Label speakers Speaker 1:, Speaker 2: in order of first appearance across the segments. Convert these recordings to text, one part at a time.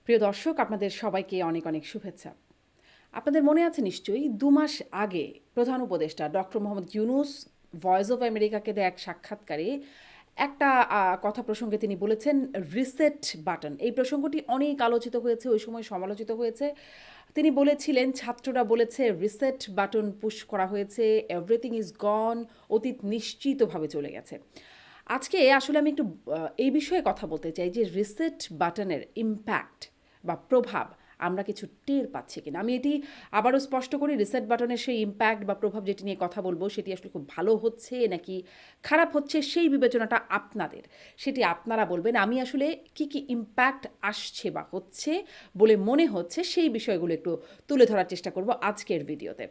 Speaker 1: প্রিয় দর্শক, আপনাদের সবাইকে অনেক অনেক শুভেচ্ছা। আপনাদের মনে আছে নিশ্চয়ই ২ মাস আগে প্রধান উপদেষ্টা doctor Mohammad Yunus voice of আমেরিকাকে দেয়া এক সাক্ষাৎকারে একটা কথা প্রসঙ্গে তিনি বলেছেন রিসেট বাটন। এই প্রসঙ্গটি অনেক আলোচিত হয়েছে, ওই সময় সমালোচিত হয়েছে। তিনি বলেছিলেন, ছাত্ররা বলেছে রিসেট বাটন পুশ করা হয়েছে, এভরিথিং ইজ গন, অতীত নিশ্চিতভাবে চলে গেছে। আজকে আসলে আমি একটু এই বিষয়ে কথা বলতে চাই যে রিসেট বাটনের ইম্প্যাক্ট বা প্রভাব আমরা কিছু টের পাচ্ছি কিনা। আমি এটি আবারও স্পষ্ট করি, রিসেট বাটনের সেই ইম্প্যাক্ট বা প্রভাব যেটি নিয়ে কথা বলবো সেটি আসলে খুব ভালো হচ্ছে নাকি খারাপ হচ্ছে সেই বিবেচনাটা আপনাদের, সেটি আপনারা বলবেন। আমি আসলে কি কি ইম্প্যাক্ট আসছে বা হচ্ছে বলে মনে হচ্ছে সেই বিষয়গুলো একটু তুলে ধরার চেষ্টা করব আজকের ভিডিওতে।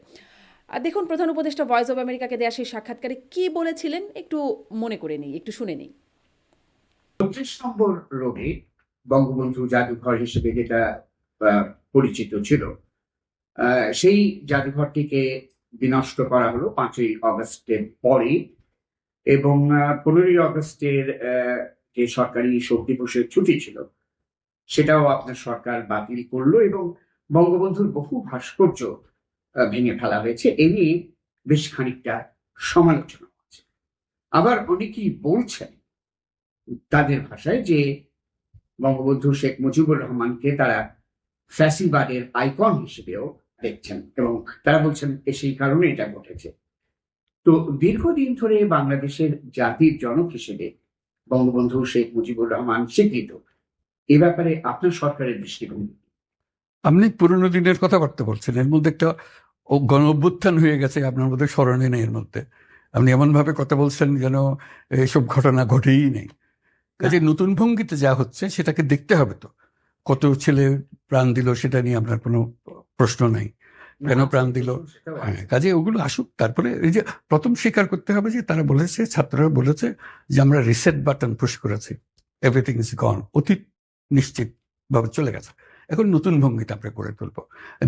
Speaker 1: দেখুন, প্রধান উপদেষ্টা ভয়েস অব আমেরিকাকে দেওয়া সেই সাক্ষাৎকারে কি বলেছিলেন একটু মনে করে নিই, একটু শুনে নিই।
Speaker 2: ৩৪ নম্বর রোডে বঙ্গবন্ধু জাদুঘর হিসেবে যেটা পরিচিত ছিল, সেই জাদুঘরটিকে বিনষ্ট করা হলো ৫ই আগস্টের পরে। এবং ১৫ই আগস্টের যে সরকারি শোক দিবসের ছুটি ছিল সেটাও আপনার সরকার বাতিল করলো এবং বঙ্গবন্ধুর বহু ভাস্কর্য ভেঙে ফেলা হয়েছে। এ নিয়ে বেশ খানিকটা সমালোচনা হচ্ছে। আবার অনেকেই বলছেন তাদের ভাষায় যে বঙ্গবন্ধু শেখ মুজিবুর রহমানকে তারা ফ্যাসিবাদের আইকন হিসেবেও দেখছেন এবং তারা বলছেন সেই কারণে এটা ঘটেছে। তো দীর্ঘদিন ধরে বাংলাদেশের জাতির জনক হিসেবে বঙ্গবন্ধু শেখ মুজিবুর রহমান স্বীকৃত। এ ব্যাপারে আপনার সরকারের দৃষ্টিভঙ্গি?
Speaker 3: আপনি পুরোনো দিনের কথাবার্তা বলছেন, এর মধ্যে একটা গণ অভ্যুত্থান হয়ে গেছে, আপনার মধ্যে স্মরণে নেই। এর মধ্যে আপনি এমনভাবে কথা বলছেন যেন এসব ঘটনা ঘটেই নেই। কাজে নতুন ভঙ্গিতে যা হচ্ছে সেটাকে দেখতে হবে। তো কত ছেলে প্রাণ দিল সেটা নিয়ে আপনার কোনো প্রশ্ন নাই, কেন প্রাণ দিল। হ্যাঁ, কাজে ওগুলো আসুক। তারপরে এই যে প্রথম স্বীকার করতে হবে যে তারা বলেছে, ছাত্ররা বলেছে যে আমরা রিসেট বাটন পুশ করেছি, এভরিথিং ইজ গন, অতীত নিশ্চিত ভাবে চলে গেছে। এখন নতুন ভঙ্গিতে আমরা করে তুলবো,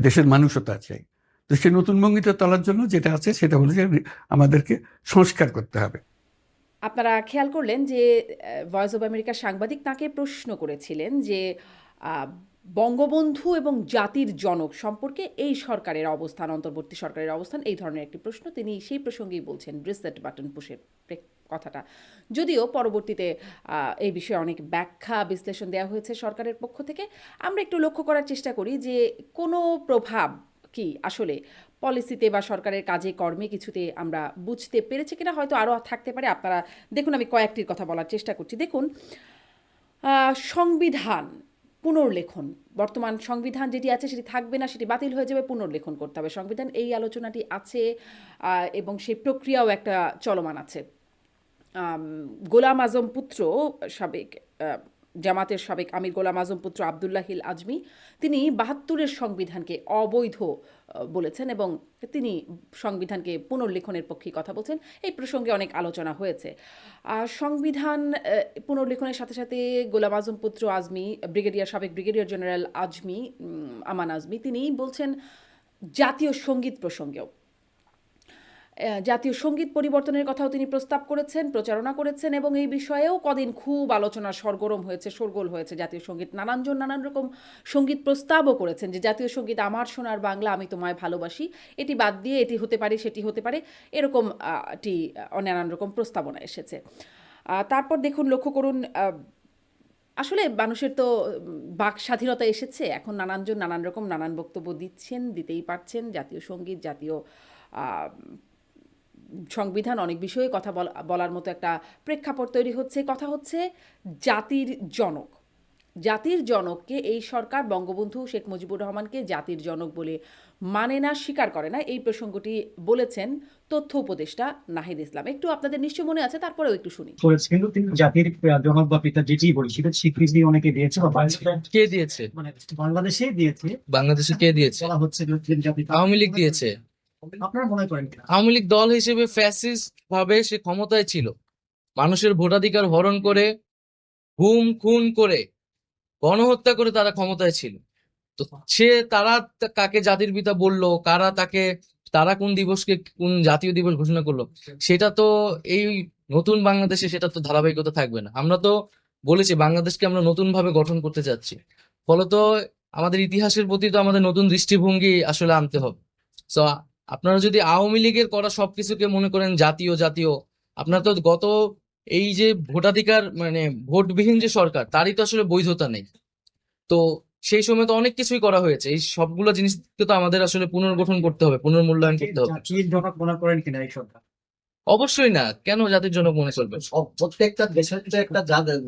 Speaker 3: দেশের মানুষতা চাই। তো সেই নতুন ভঙ্গিতে তোলার জন্য যেটা আছে সেটা হলো যে আমাদেরকে সংস্কার করতে হবে।
Speaker 1: আপনারা খেয়াল করলেন যে ভয়েস অব আমেরিকার সাংবাদিক তাকে প্রশ্ন করেছিলেন যে আহ, বঙ্গবন্ধু এবং জাতির জনক সম্পর্কে এই সরকারের অবস্থান, অন্তর্বর্তী সরকারের অবস্থান, এই ধরনের একটি প্রশ্ন। তিনি সেই প্রসঙ্গেই বলছেন রিসেট বাটন পুশের কথাটা। যদিও পরবর্তীতে এই বিষয়ে অনেক ব্যাখ্যা বিশ্লেষণ দেওয়া হয়েছে সরকারের পক্ষ থেকে। আমরা একটু লক্ষ্য করার চেষ্টা করি যে কোনো প্রভাব কি আসলে পলিসিতে বা সরকারের কাজে কর্মে কিছুতে আমরা বুঝতে পেরেছি কিনা, হয়তো আরও থাকতে পারে। আপনারা দেখুন, আমি কয়েকটির কথা বলার চেষ্টা করছি। দেখুন, সংবিধান পুনর্লেখন, বর্তমান সংবিধান যেটি আছে সেটি থাকবে না, সেটি বাতিল হয়ে যাবে, পুনর্লেখন করতে হবে সংবিধান, এই আলোচনাটি আছে এবং সেই প্রক্রিয়াও একটা চলমান আছে। গোলাম আজম পুত্র, সাবেক জামাতের সাবেক আমির গোলাম আজম পুত্র আবদুল্লাহিল আজমি, তিনি ৭২-এর সংবিধানকে অবৈধ বলেছেন এবং তিনি সংবিধানকে পুনর্লেখনের পক্ষে কথা বলছেন। এই প্রসঙ্গে অনেক আলোচনা হয়েছে। সংবিধান পুনর্লেখনের সাথে সাথে গোলাম আজম পুত্র আজমি, সাবেক ব্রিগেডিয়ার জেনারেল আজমি, আমান আজমি, তিনি বলছেন জাতীয় সঙ্গীত প্রসঙ্গেও, জাতীয় সঙ্গীত পরিবর্তনের কথাও তিনি প্রস্তাব করেছেন, প্রচারণা করেছেন এবং এই বিষয়েও কদিন খুব আলোচনা সরগরম হয়েছে, শোরগোল হয়েছে। জাতীয় সঙ্গীত, নানানজন নানান রকম সঙ্গীত প্রস্তাবও করেছেন যে জাতীয় সঙ্গীত আমার সোনার বাংলা, আমি তোমায় ভালোবাসি, এটি বাদ দিয়ে এটি হতে পারে, সেটি হতে পারে, এরকম নানান রকম প্রস্তাবনা এসেছে। তারপর দেখুন, লক্ষ্য করুন, আসলে মানুষের তো বাক স্বাধীনতা এসেছে, এখন নানানজন নানান রকম নানান বক্তব্য দিচ্ছেন, দিতেই পারছেন। জাতীয় সঙ্গীত, জাতীয় সংবিধান, অনেক বিষয়ে কথা বলার মতো একটা প্রেক্ষাপট তৈরি হচ্ছে। কথা হচ্ছে জাতির জনক, জাতির জনককে এই সরকার বঙ্গবন্ধু শেখ মুজিবুর রহমানকে জাতির জনক বলে মানে না, স্বীকার করে না। এই প্রসঙ্গটি বলেছেন তথ্য উপদেষ্টা নাহিদ ইসলাম। একটু আপনাদের নিশ্চয় মনে আছে, তারপরেও একটু শুনি।
Speaker 4: কিন্তু তিনি জাতির জনক বা পিতা যেটি বলি সেটা স্বীকৃতি অনেকে দিয়েছে বা
Speaker 5: কে দিয়েছে?
Speaker 4: মানে বাংলাদেশে দিয়েছে।
Speaker 5: বাংলাদেশে কে দিয়েছে?
Speaker 4: বলা হচ্ছে যে জাতির
Speaker 5: আওয়ামী লীগ দিয়েছে।
Speaker 4: আপনারা মনে করেন কিনা?
Speaker 5: আওয়ামী লীগ দল হিসেবে ফ্যাসিস্ট ভাবে সে ক্ষমতায় ছিল, মানুষের ভোটাধিকার হরণ করে, গুম খুন করে, গণহত্যা করে তারা ক্ষমতায় ছিল। তো তারা কাকে জাতির পিতা বললো, তারা কোন দিবসকে কোন জাতীয় দিবস ঘোষণা করলো, সেটা তো এই নতুন বাংলাদেশে সেটা তো ধারাবাহিকতা থাকবে না। আমরা তো বলেছি বাংলাদেশকে আমরা নতুন ভাবে গঠন করতে চাচ্ছি। ফলত আমাদের ইতিহাসের প্রতি তো আমাদের নতুন দৃষ্টিভঙ্গি আসলে আনতে হবে। সো আপনারা যদি আওয়ামী লীগের করা সবকিছুকে মনে করেন জাতীয় জাতীয়, আপনার তো গত এই যে ভোটাধিকার মানে ভোটবিহীন যে সরকার, তারই তো আসলে বৈধতা নেই। তো সেই সময় তো অনেক কিছুই করা হয়েছে, এই সবগুলো জিনিসকে তো আমাদের আসলে পুনর্গঠন করতে হবে, পুনর্মূল্যায়ন করতে হবে।
Speaker 4: জাতির জনক মনে করেন কিনা এই সরকার?
Speaker 5: অবশ্যই না, কেন জাতির জনক মনে করবে?
Speaker 6: প্রত্যেকটা দেশের তো একটা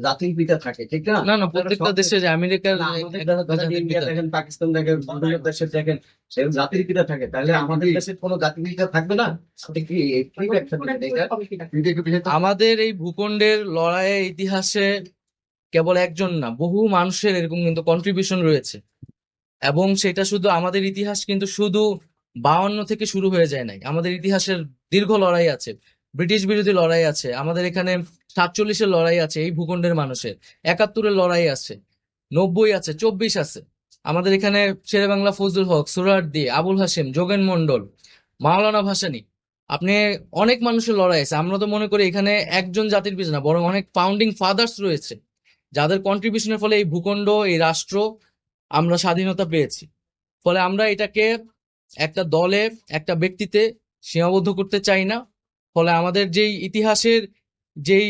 Speaker 6: জাতির পিতা থাকে, ঠিক না?
Speaker 5: না না, প্রত্যেকটা দেশে যে আমেরিকার
Speaker 6: না, আমাদের
Speaker 5: একটা
Speaker 6: ধরেন
Speaker 5: জাতির
Speaker 6: ইন্ডিয়া
Speaker 5: পিতা।
Speaker 6: দেখেন, পাকিস্তান দেখেন, বিভিন্ন দেশের দেখেন, সে জাতির পিতা থাকে, তাহলে আমাদের দেশের কোনো জাতির পিতা থাকবে না? এটা কি কি ব্যাখ্যা দিবেন এটা?
Speaker 5: আমাদের এই ভূখণ্ডের লড়াইয়ের ইতিহাসে কেবল একজন না, বহু মানুষের এরকম কিন্তু কন্ট্রিবিউশন রয়েছে। এবং সেটা শুধু আমাদের ইতিহাস কিন্তু শুধু 52 থেকে শুরু হয়ে যায় নাই, আমাদের ইতিহাসের দীর্ঘ লড়াই আছে, ব্রিটিশ বিরোধী লড়াই আছে, আমাদের এখানে 47-এর লড়াই আছে এই ভূখণ্ডের মানুষের, 71-এর লড়াই আছে, 90 আছে, 24 আছে। আমাদের এখানে শেরেবাংলা ফজলুল হক, সোহরাওয়ার্দী, আবুল হাশেম, যোগেন মন্ডল, মাওলানা ভাসানী, আপনি অনেক মানুষের লড়াই আছে। আমরা তো মনে করি এখানে একজন জাতির পিছনে না, বরং অনেক ফাউন্ডিং ফাদার্স রয়েছে, যাদের কন্ট্রিবিউশনের ফলে এই ভূখণ্ড, এই রাষ্ট্র আমরা স্বাধীনতা পেয়েছি। ফলে আমরা এটাকে একটা দলে, একটা ব্যক্তিতে সীমাবদ্ধ করতে চাই না। ফলে আমাদের যেই ইতিহাসের যেই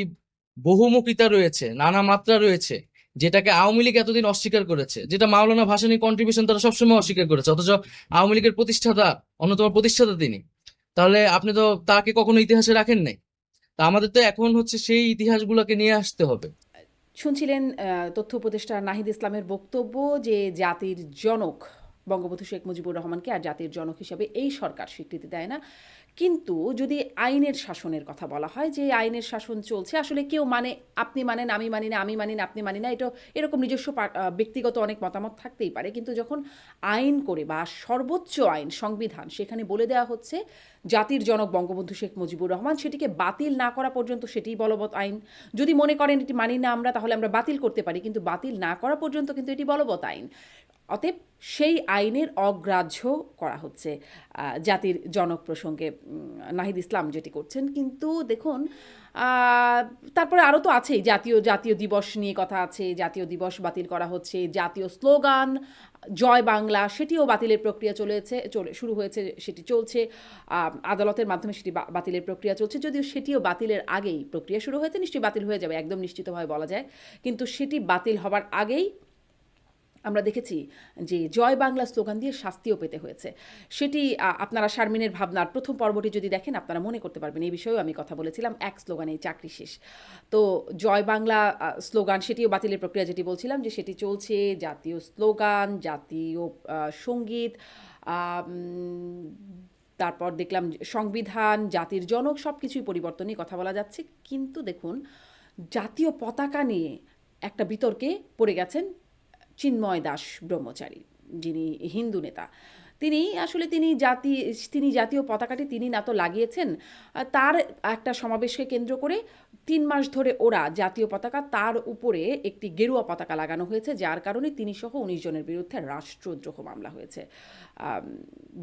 Speaker 5: বহুমুখিতা রয়েছে, নানা মাত্রা রয়েছে, যেটাকে আওয়ামী লীগ এতদিন অস্বীকার করেছে, যেটা মাওলানা ভাসানীর কন্ট্রিবিউশন তারা সবসময় অস্বীকার করেছে, অথচ আওয়ামী লীগের প্রতিষ্ঠাতা, অন্যতম প্রতিষ্ঠাতা তিনি, তাহলে আপনি তো তাকে কখনো ইতিহাসে রাখেন নাই। তা আমাদের তো এখন হচ্ছে সেই ইতিহাসগুলোকে নিয়ে আসতে হবে।
Speaker 1: শুনছিলেন তথ্য উপদেষ্টা নাহিদ ইসলামের বক্তব্য যে জাতির জনক বঙ্গবন্ধু শেখ মুজিবুর রহমানকে আর জাতির জনক হিসাবে এই সরকার স্বীকৃতি দেয় না। কিন্তু যদি আইনের শাসনের কথা বলা হয়, যে আইনের শাসন চলছে, আসলে কেউ মানে, আপনি মানেন আমি মানি না, আমি মানি না আপনি মানি না, এটা এরকম নিজস্ব ব্যক্তিগত অনেক মতামত থাকতেই পারে। কিন্তু যখন আইন করে বা সর্বোচ্চ আইন সংবিধান, সেখানে বলে দেওয়া হচ্ছে জাতির জনক বঙ্গবন্ধু শেখ মুজিবুর রহমান, সেটিকে বাতিল না করা পর্যন্ত সেটিই বলবৎ আইন। যদি মনে করেন এটি মানি না আমরা, তাহলে আমরা বাতিল করতে পারি, কিন্তু বাতিল না করা পর্যন্ত কিন্তু এটি বলবৎ আইন। অতএব সেই আইনের অগ্রাহ্য করা হচ্ছে জাতির জনক প্রসঙ্গে নাহিদ ইসলাম যেটি করছেন। কিন্তু দেখুন, তারপরে আরও তো আছেই, জাতীয় দিবস নিয়ে কথা আছে, জাতীয় দিবস বাতিল করা হচ্ছে, জাতীয় স্লোগান জয় বাংলা সেটিও বাতিলের প্রক্রিয়া শুরু হয়েছে, সেটি চলছে, আদালতের মাধ্যমে সেটি বাতিলের প্রক্রিয়া চলছে। যদিও সেটিও বাতিলের আগেই প্রক্রিয়া শুরু হয়েছে, নিশ্চয়ই বাতিল হয়ে যাবে, একদম নিশ্চিতভাবে বলা যায়। কিন্তু সেটি বাতিল হবার আগেই আমরা দেখেছি যে জয় বাংলা স্লোগান দিয়ে শাস্তিও পেতে হয়েছে। সেটি আপনারা শারমিনের ভাবনার প্রথম পর্বটি যদি দেখেন, আপনারা মনে করতে পারবেন। এই বিষয়েও আমি কথা বলেছিলাম, এক স্লোগানেই চাকরি শেষ। তো জয় বাংলা স্লোগান সেটিও বাতিলের প্রক্রিয়া, যেটি বলছিলাম যে সেটি চলছে। জাতীয় স্লোগান, জাতীয় সঙ্গীত, তারপর দেখলাম সংবিধান, জাতির জনক, সব কিছুই পরিবর্তনই কথা বলা যাচ্ছে। কিন্তু দেখুন, জাতীয় পতাকা নিয়ে একটা বিতর্কে পড়ে গেছেন চিন্ময় দাস ব্রহ্মচারী, যিনি হিন্দু নেতা। তিনি জাতীয় পতাকাটি তিনি না তো লাগিয়েছেন, তার একটা সমাবেশকে কেন্দ্র করে 3 মাস ধরে ওরা জাতীয় পতাকা, তার উপরে একটি গেরুয়া পতাকা লাগানো হয়েছে, যার কারণে তিনি সহ 19 জনের বিরুদ্ধে রাষ্ট্রদ্রোহ মামলা হয়েছে।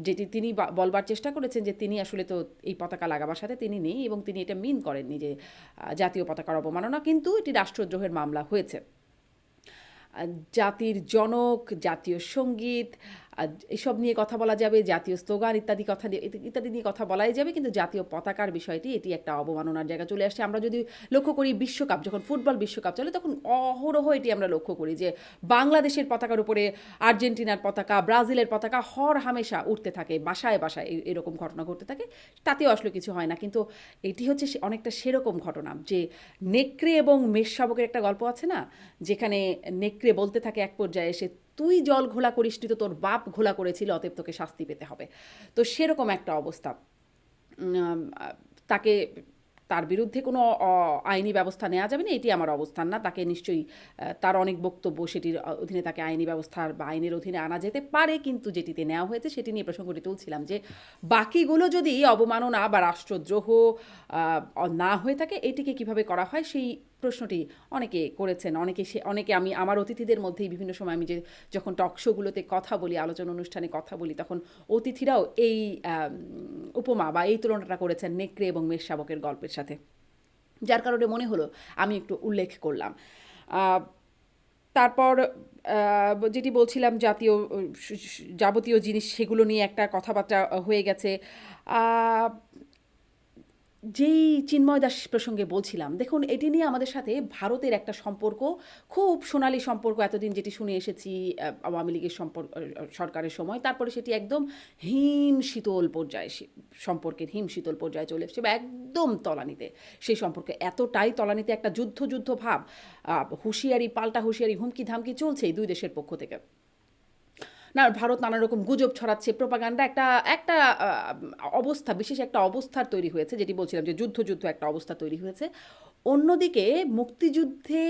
Speaker 1: যেটি তিনি বলবার চেষ্টা করেছেন যে তিনি আসলে তো এই পতাকা লাগাবার সাথে তিনি নেই, এবং তিনি এটা মিন করেননি যে জাতীয় পতাকার অবমাননা, কিন্তু এটি রাষ্ট্রদ্রোহের মামলা হয়েছে। জাতির জনক, জাতীয় সঙ্গীত, এসব নিয়ে কথা বলা যাবে, জাতীয় স্লোগান ইত্যাদি নিয়ে কথা বলাই যাবে, কিন্তু জাতীয় পতাকার বিষয়টি, এটি একটা অবমাননার জায়গা চলে আসছে। আমরা যদি লক্ষ্য করি, বিশ্বকাপ যখন ফুটবল বিশ্বকাপ চলে, তখন অহরহ এটি আমরা লক্ষ্য করি যে বাংলাদেশের পতাকার উপরে আর্জেন্টিনার পতাকা, ব্রাজিলের পতাকা হর হামেশা উঠতে থাকে, বাসায় বাসায় এরকম ঘটনা ঘটতে থাকে। তাতেও আসলে কিছু হয় না, কিন্তু এটি হচ্ছে অনেকটা সেরকম ঘটনা যে নেকড়ে এবং মেষশাবকের একটা গল্প আছে না, যেখানে নেকড়ে বলতে থাকে এক পর্যায়ে এসে, তুই জল ঘোলা করিসনি তো তোর বাপ ঘোলা করেছিল, অতএব তোকে শাস্তি পেতে হবে। তো সেরকম একটা অবস্থা। তার বিরুদ্ধে কোনো আইনি ব্যবস্থা নেওয়া যাবে না, এটি আমার অবস্থান না। তাকে নিশ্চয়ই, তার অনেক বক্তব্য, সেটির অধীনে তাকে আইনি ব্যবস্থার বা আইনের অধীনে আনা যেতে পারে, কিন্তু যেটিতে নেওয়া হয়েছে সেটি নিয়ে প্রসঙ্গটি তুলছিলাম যে বাকিগুলো যদি অবমাননা বা রাষ্ট্রদ্রোহ না হয়ে থাকে, এটিকে কিভাবে করা হয় সেই প্রশ্নটি অনেকে করেছেন। অনেকে আমি আমার অতিথিদের মধ্যেই বিভিন্ন সময় আমি যখন টক শোগুলোতে কথা বলি, আলোচনা অনুষ্ঠানে কথা বলি, তখন অতিথিরাও এই উপমা বা এই তুলনাটা করেছেন নেকড়ে এবং মেষশাবকের গল্পের সাথে, যার কারণে মনে হলো আমি একটু উল্লেখ করলাম। তারপর যেটি বলছিলাম জাতীয় যাবতীয় জিনিস সেগুলো নিয়ে একটা কথাবার্তা হয়ে গেছে। আহ, যেই চিন্ময় দাস প্রসঙ্গে বলছিলাম, দেখুন এটি নিয়ে আমাদের সাথে ভারতের একটা সম্পর্ক, খুব সোনালী সম্পর্ক এতদিন যেটি শুনে এসেছি আওয়ামী লীগের সরকারের সময়, তারপরে সেটি একদম হিম শীতল পর্যায়ে সম্পর্কের হিম শীতল পর্যায়ে চলে এসেছে বা একদম তলানিতে। সেই সম্পর্কে এতটাই তলানিতে একটা যুদ্ধ ভাব, হুঁশিয়ারি পাল্টা হুঁশিয়ারি হুমকি ধামকি চলছে এই দুই দেশের পক্ষ থেকে। না, ভারত নানা রকম গুজব ছড়াচ্ছে, প্রোপাগান্ডা, একটা একটা অবস্থা, বিশেষ একটা অবস্থার তৈরি হয়েছে, যেটি বলছিলাম যে যুদ্ধ একটা অবস্থা তৈরি হয়েছে। অন্যদিকে মুক্তিযুদ্ধে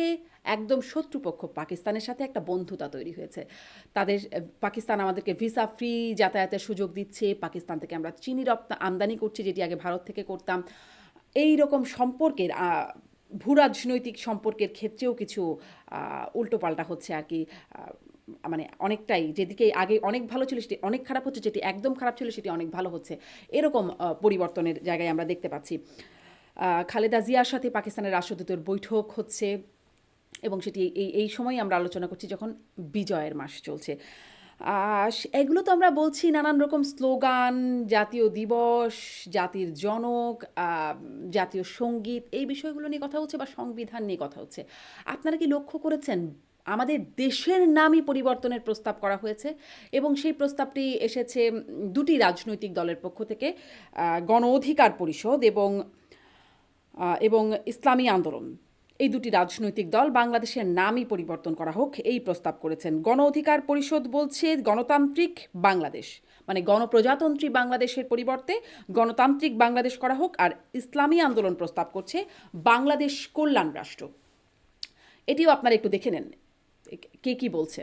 Speaker 1: একদম শত্রুপক্ষ পাকিস্তানের সাথে একটা বন্ধুতা তৈরি হয়েছে। তাদের পাকিস্তান আমাদেরকে ভিসা ফ্রি যাতায়াতের সুযোগ দিচ্ছে, পাকিস্তান থেকে আমরা চিনি আমদানি করছি, যেটি আগে ভারত থেকে করতাম। এই রকম সম্পর্কের ভূরাজনৈতিক সম্পর্কের ক্ষেত্রেও কিছু উল্টোপাল্টা হচ্ছে আর কি। মানে অনেকটাই, যেদিকে আগে অনেক ভালো ছিল সেটি অনেক খারাপ হচ্ছে, যেটি একদম খারাপ ছিল সেটি অনেক ভালো হচ্ছে, এরকম পরিবর্তনের জায়গায় আমরা দেখতে পাচ্ছি। খালেদা জিয়ার সাথে পাকিস্তানের রাষ্ট্রদূতের বৈঠক হচ্ছে এবং সেটি এই সময় আমরা আলোচনা করছি যখন বিজয়ের মাস চলছে। এগুলো তো আমরা বলছি নানান রকম স্লোগান, জাতীয় দিবস, জাতির জনক, জাতীয় সঙ্গীত, এই বিষয়গুলো নিয়ে কথা হচ্ছে বা সংবিধান নিয়ে কথা হচ্ছে। আপনারা কি লক্ষ্য করেছেন আমাদের দেশের নামই পরিবর্তনের প্রস্তাব করা হয়েছে এবং সেই প্রস্তাবটি এসেছে দুটি রাজনৈতিক দলের পক্ষ থেকে, গণ অধিকার পরিষদ এবং ইসলামী আন্দোলন। এই দুটি রাজনৈতিক দল বাংলাদেশের নামই পরিবর্তন করা হোক এই প্রস্তাব করেছেন। গণ অধিকার পরিষদ বলছে গণতান্ত্রিক বাংলাদেশ, মানে গণপ্রজাতন্ত্রী বাংলাদেশের পরিবর্তে গণতান্ত্রিক বাংলাদেশ করা হোক, আর ইসলামী আন্দোলন প্রস্তাব করছে বাংলাদেশ কল্যাণ রাষ্ট্র। এটিও আপনারা একটু দেখে নেন কে কি বলছে।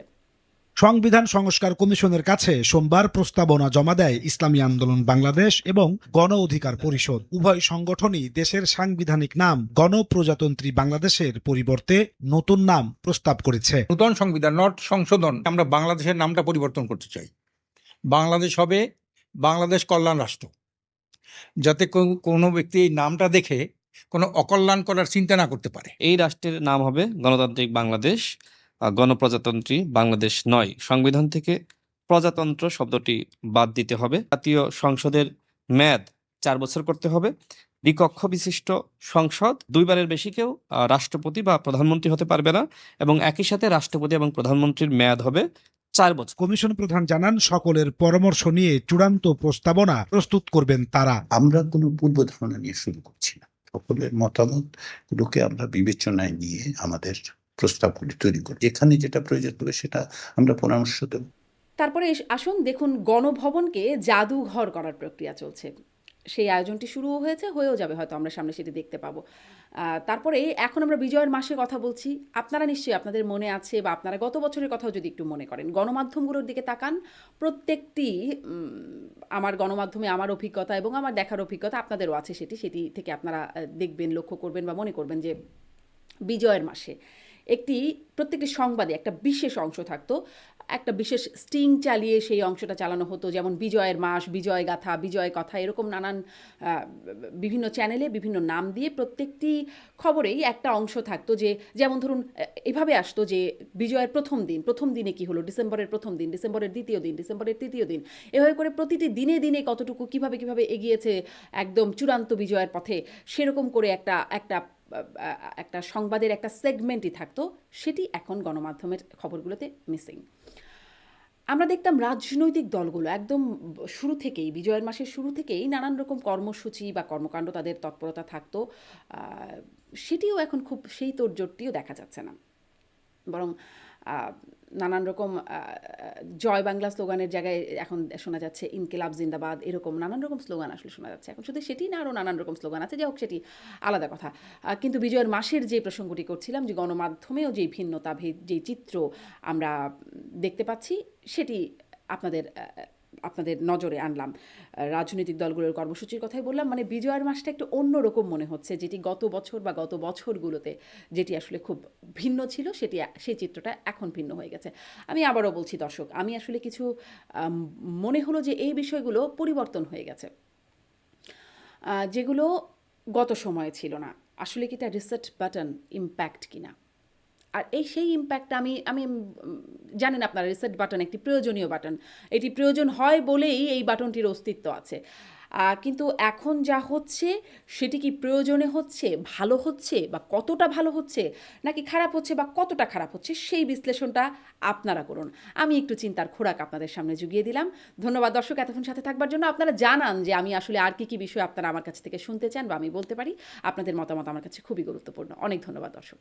Speaker 7: সংবিধান সংস্কার কমিশনের কাছে সোমবার প্রস্তাবনা জমা দেয় ইসলামী আন্দোলন বাংলাদেশ এবং গণ অধিকার পরিষদ। উভয় সংগঠনই দেশের সাংবিধানিক নাম গণপ্রজাতন্ত্রী বাংলাদেশের পরিবর্তে নতুন নাম প্রস্তাব করেছে।
Speaker 8: নতুন সংবিধান, নট সংশোধন। আমরা বাংলাদেশের নামটা পরিবর্তন করতে চাই। বাংলাদেশ হবে বাংলাদেশ কল্যাণ রাষ্ট্র, যাতে কোনো ব্যক্তি এই নামটা দেখে কোনো অকল্যাণ করার চিন্তা না করতে পারে।
Speaker 9: এই রাষ্ট্রের নাম হবে গণতান্ত্রিক বাংলাদেশ, গণপ্রজাতন্ত্রী বাংলাদেশ নয়। সংবিধান থেকে প্রজাতন্ত্র শব্দটি বাদ দিতে হবে। জাতীয় সংসদের মেয়াদ 4 বছর করতে হবে। দ্বিকক্ষ বিশিষ্ট সংসদ, 2 বারের বেশি কেউ রাষ্ট্রপতি বা প্রধানমন্ত্রী হতে পারবে না, এবং একই সাথে রাষ্ট্রপতি এবং প্রধানমন্ত্রীর মেয়াদ হবে 4 বছর।
Speaker 7: কমিশন প্রধান জানান সকলের পরামর্শ নিয়ে চূড়ান্ত প্রস্তাবনা প্রস্তুত করবেন তারা।
Speaker 10: আমরা কোনো পূর্ব ধারণা নিয়ে শুরু করছি না, সকলের মতামত গুলোকে আমরা বিবেচনায় নিয়ে আমাদের প্রস্তাবগুলি তৈরি করি, যেখানে যেটা প্রয়োজন হবে সেটা আমরা পরামর্শ দেব।
Speaker 1: তারপরে আসুন দেখুন, গণভবনকে জাদুঘর করার প্রক্রিয়া চলছে। সেই আয়োজনটি শুরুও হয়েছে, হয়েও যাবে, হয়তো আমরা সামনে সেটি দেখতে পাবো। তারপরে এখন আমরা বিজয়ের মাসের কথা বলছি। আপনারা নিশ্চয়ই, আপনাদের মনে আছে বা আপনারা গত বছরের কথাও যদি একটু মনে করেন, গণমাধ্যমগুলোর দিকে তাকান, প্রত্যেকটি আমার গণমাধ্যমে আমার অভিজ্ঞতা এবং আমার দেখার অভিজ্ঞতা আপনাদেরও আছে, সেটি থেকে আপনারা দেখবেন, লক্ষ্য করবেন বা মনে করবেন যে বিজয়ের মাসে প্রত্যেকটি সংবাদে একটা বিশেষ অংশ থাকতো, একটা বিশেষ স্টিং চালিয়ে সেই অংশটা চালানো হতো, যেমন বিজয়ের মাস, বিজয় গাথা, বিজয় কথা, এরকম নানান বিভিন্ন চ্যানেলে বিভিন্ন নাম দিয়ে প্রত্যেকটি খবরেই একটা অংশ থাকতো, যে যেমন ধরুন এভাবে আসতো যে বিজয়ের প্রথম দিনে কি হলো, ডিসেম্বরের প্রথম দিন, ডিসেম্বরের দ্বিতীয় দিন, ডিসেম্বরের তৃতীয় দিন, এভাবে করে প্রতিটি দিনে দিনে কতটুকু কিভাবে এগিয়েছে একদম চূড়ান্ত বিজয়ের পথে, সেরকম করে একটা সংবাদের একটা সেগমেন্টই থাকতো। সেটি এখন গণমাধ্যমের খবরগুলোতে মিসিং। আমরা দেখতাম রাজনৈতিক দলগুলো একদম শুরু থেকেই, বিজয়ের মাসের শুরু থেকেই নানান রকম কর্মসূচি বা কর্মকাণ্ড তাদের তৎপরতা থাকতো। সেটিও এখন খুব সেই তোড়জোড়টিও দেখা যাচ্ছে না, বরং নানান রকম জয় বাংলা স্লোগানের জায়গায় এখন শোনা যাচ্ছে ইনকিলাব জিন্দাবাদ, এরকম নানান রকম স্লোগান আসলে শোনা যাচ্ছে এখন। শুধু সেটি না, আরও নানান রকম স্লোগান আছে, যাই হোক সেটি আলাদা কথা। কিন্তু বিজয়ের মাসের যে প্রসঙ্গটি করছিলাম, যে গণমাধ্যমেও যেই ভিন্নতা, যেই চিত্র আমরা দেখতে পাচ্ছি, সেটি আপনাদের নজরে আনলাম। রাজনৈতিক দলগুলোর কর্মসূচির কথাই বললাম, মানে বিজয়ের মাসটা একটু অন্যরকম মনে হচ্ছে, যেটি গত বছর বা গত বছরগুলোতে যেটি আসলে খুব ভিন্ন ছিল, সেই চিত্রটা এখন ভিন্ন হয়ে গেছে। আমি আবারও বলছি দর্শক, আমি আসলে কিছু মনে হলো যে এই বিষয়গুলো পরিবর্তন হয়ে গেছে, যেগুলো গত সময়ে ছিল না। আসলে কি এটা রিসেট বাটন ইম্প্যাক্ট কিনা, আর এই সেই ইম্প্যাক্টটা আমি আমি জানেন আপনারা রিসেট বাটন একটি প্রয়োজনীয় বাটন, এটি প্রয়োজন হয় বলেই এই বাটনটির অস্তিত্ব আছে। কিন্তু এখন যা হচ্ছে সেটি কি প্রয়োজনে হচ্ছে, ভালো হচ্ছে বা কতটা ভালো হচ্ছে, নাকি খারাপ হচ্ছে বা কতটা খারাপ হচ্ছে, সেই বিশ্লেষণটা আপনারা করুন। আমি একটু চিন্তার খোরাক আপনাদের সামনে জুগিয়ে দিলাম। ধন্যবাদ দর্শক এতক্ষণ সাথে থাকবার জন্য। আপনারা জানান যে আমি আসলে আর কি বিষয় আপনারা আমার কাছ থেকে শুনতে চান বা আমি বলতে পারি। আপনাদের মতামত আমার কাছে খুবই গুরুত্বপূর্ণ। অনেক ধন্যবাদ দর্শক।